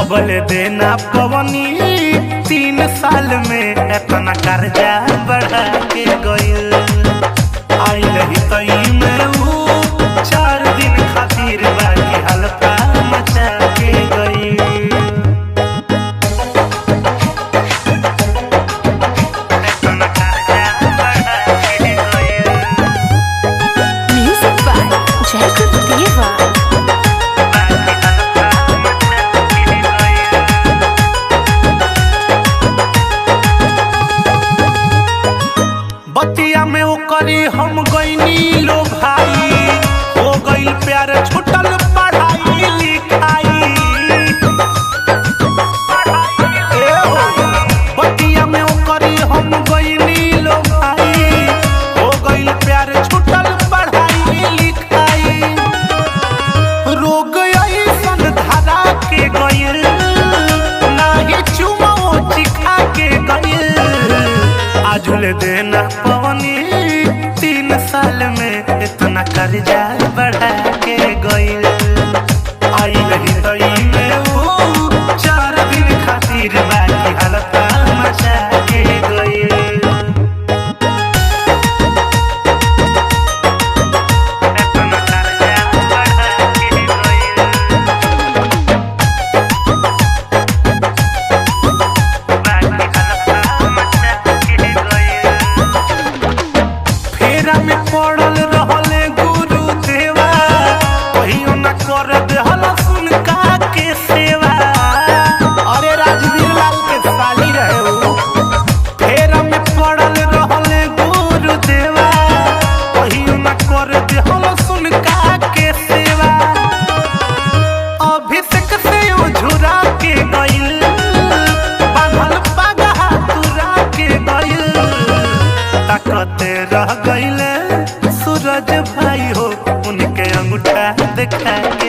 बोले देना पवनी 3 साल में इतना कर्जा बढ़ा के गइल। आई रही तई में ऊ 4 दिन खातिर बाकी हल्का मचा के गइल। बतिया में ओकरी हम गईनी लो भाई, हो गईल प्यार छुटल पढ़ाई लिखाई। बतिया में ओकरी हम गईनी लो भाई, हो गईल प्यार छुटल पढ़ाई लिखाई। रोग ऐसन धरा के गईल, नाही चुमो चिखा के गईल। आजुले देना पवनी 3 साल में इतना कर्जा बढ़ा के गइल। आई रही तई में ऊ 4 दिन खातिर बाकी हल्का मचा के गइल। में पड़ल रहले गुरु देवा, कहियो न कर देहल सुनका के सेवा। अरे राजवीर लाल के साली रहे ऊ। फेरा में पड़ल रहले गुरु देवा, कहियो न कर देहल सुनका के सेवा। अभिषेक से झुरा के गइल, बांधल पगहा तुरा के गइल। ताकते रह गइले सूरज भाई हो, उनके अंगूठा दिखा के